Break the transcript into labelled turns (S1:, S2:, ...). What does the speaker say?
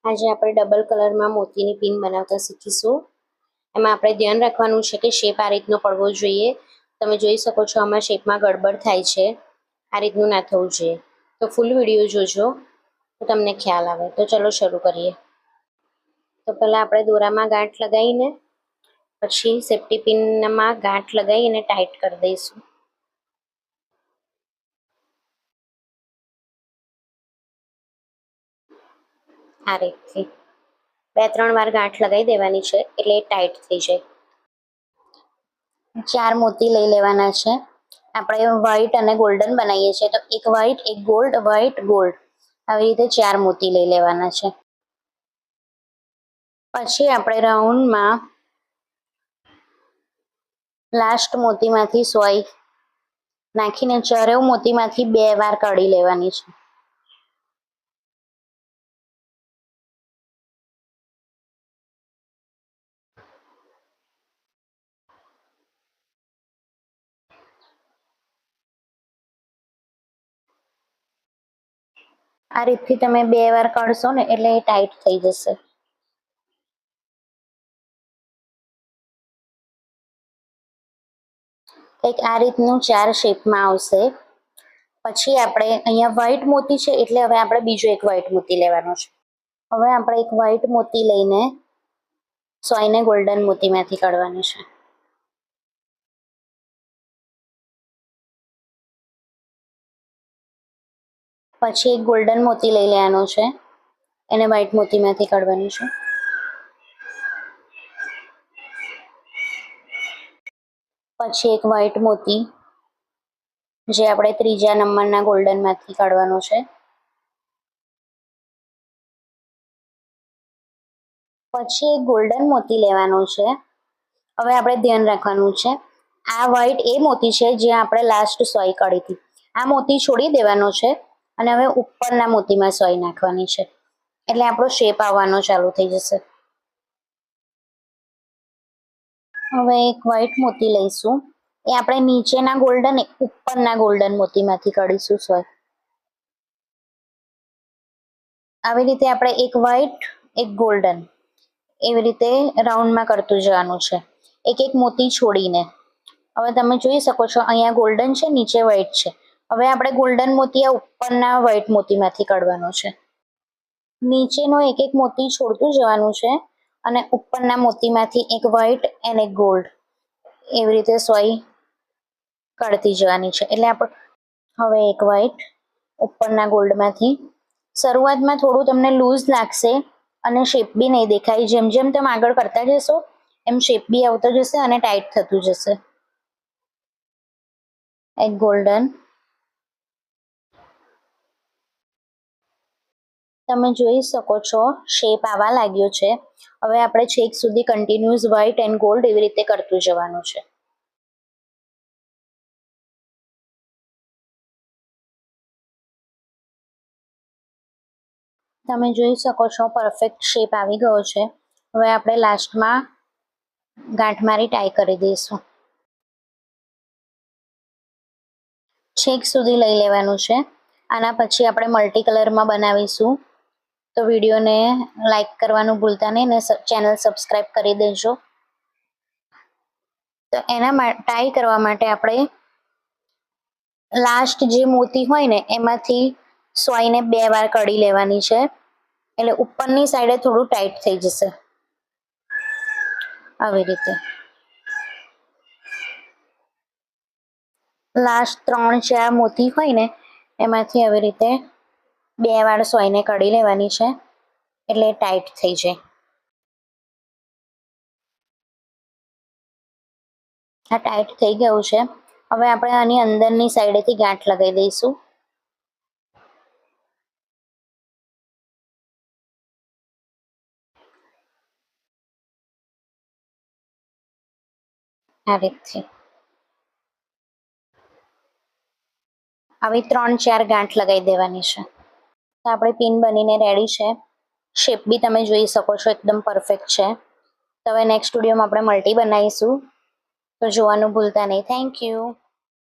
S1: આજે આપણે ડબલ કલરમાં મોતીની પિન બનાવતા શીખીશું. એમાં આપણે ધ્યાન રાખવાનું છે કે શેપ આ રીતનો પડવો જોઈએ. તમે જોઈ શકો છો આમાં શેપમાં ગડબડ થાય છે, આ રીતનું ના થવું જોઈએ. તો ફૂલ વિડીયો જોજો તો તમને ખ્યાલ આવે. તો ચલો શરૂ કરીએ. તો પહેલાં આપણે દોરામાં ગાંઠ લગાવીને પછી સેફ્ટી પિનમાં ગાંઠ લગાવીને ટાઈટ કરી દઈશું. આ રીતથી 2-3 વાર ગાંઠ લગાવી દેવાની છે એટલે એ ટાઈટ થઈ જાય. 4 મોતી લઈ લેવાના છે. આપણે વ્હાઈટ અને ગોલ્ડન બનાવીએ છીએ તો એક વ્હાઈટ, એક ગોલ્ડ, વ્હાઈટ, ગોલ્ડ આવી રીતે 4 મોતી લઈ લેવાના છે. પછી આપણે રાઉન્ડમાં લાસ્ટ મોતીમાંથી સોય નાખીને ચારેવ મોતીમાંથી 2 વાર કાઢી લેવાની છે. આ રીતથી તમે 2 વાર કાઢશો ને એટલે એ ટાઈટ થઈ જશે. કંઈક આ રીતનું 4 શેપમાં આવશે. પછી આપણે અહીંયા વ્હાઈટ મોતી છે એટલે હવે આપણે બીજો એક વ્હાઈટ મોતી લેવાનો છે. હવે આપણે એક વ્હાઈટ મોતી લઈને સોયને ગોલ્ડન મોતીમાંથી કાઢવાની છે. પછી એક ગોલ્ડન મોતી લઈ લેવાનો છે, એને વ્હાઈટ મોતીમાંથી કાઢવાની છે. પછી એક વ્હાઈટ મોતી જે આપણે ત્રીજા નંબરના ગોલ્ડનમાંથી કાઢવાનો છે. પછી એક ગોલ્ડન મોતી લેવાનો છે. હવે આપણે ધ્યાન રાખવાનું છે, આ વ્હાઈટ એ મોતી છે જે આપણે લાસ્ટ સોય કાઢી હતી. આ મોતી છોડી દેવાનો છે અને હવે ઉપરના મોતીમાં સોય નાખવાની છે એટલે આપણો શેપ આવવાનો ચાલુ થઈ જશે. હવે એક વ્હાઈટ મોતી લઈશું, એ આપણે નીચેના ગોલ્ડન ઉપરના ગોલ્ડન મોતીમાંથી કાઢીશું સોય. આવી રીતે આપણે એક વ્હાઈટ, એક ગોલ્ડન એવી રીતે રાઉન્ડમાં કરતું જવાનું છે, એક એક મોતી છોડીને. હવે તમે જોઈ શકો છો અહીંયા ગોલ્ડન છે, નીચે વ્હાઈટ છે. હવે આપણે ગોલ્ડન મોતી આ ઉપરના વ્હાઈટ મોતીમાંથી કાઢવાનો છે. નીચેનો એક એક મોતી છોડતું જવાનું છે અને ઉપરના મોતીમાંથી એક વ્હાઈટ અને એક ગોલ્ડ એવી રીતે સોય કાઢતી જવાની છે. એટલે આપણે હવે એક વ્હાઈટ ઉપરના ગોલ્ડમાંથી. શરૂઆતમાં થોડું તમને લૂઝ લાગશે અને શેપ બી નહીં દેખાય. જેમ જેમ તમે આગળ કરતા જશો એમ શેપ બી આવતો જશે અને ટાઈટ થતું જશે. એક ગોલ્ડન. તમે જોઈ શકો છો શેપ આવવા લાગ્યો છે. હવે આપણે છેક સુધી કન્ટિન્યુઅસ વ્હાઈટ એન્ડ ગોલ્ડ એવી રીતે કરતું જવાનું છે. તમે જોઈ શકો છો પરફેક્ટ શેપ આવી ગયો છે. હવે આપણે લાસ્ટમાં ગાંઠ મારી ટાઈ કરી દઈશું. છેક સુધી લઈ લેવાનું છે. આના પછી આપણે મલ્ટી કલરમાં બનાવીશું. તો વિડીયોને લાઈક કરવાનું ભૂલતા નહીં ને ચેનલ સબસ્ક્રાઈબ કરી દેજો. તો એના ટાઈ કરવા માટે આપણે લાસ્ટ જે મોતી હોય ને એમાંથી સોયને 2 વાર કાઢી લેવાની છે એટલે ઉપરની સાઈડે થોડું ટાઈટ થઈ જશે. આવી રીતે લાસ્ટ 3-4 મોતી હોય ને એમાંથી આવી રીતે 2 વાર સોયને કાઢી લેવાની છે એટલે ટાઈટ થઈ જાય. આ ટાઈટ થઈ ગયું છે. હવે આપણે આની અંદરની સાઈડેથી ગાંઠ લગાવી દઈશું. આ રીતથી આવી 3-4 ગાંઠ લગાવી દેવાની છે. તો આપણી પિન બનીને રેડી છે. શેપ બી તમે જોઈ શકો છો એકદમ પરફેક્ટ છે. તો હવે નેક્સ્ટ વિડીયોમાં આપણે મલ્ટી બનાવીશું. તો જોવાનું ભૂલતા નહીં. Thank you.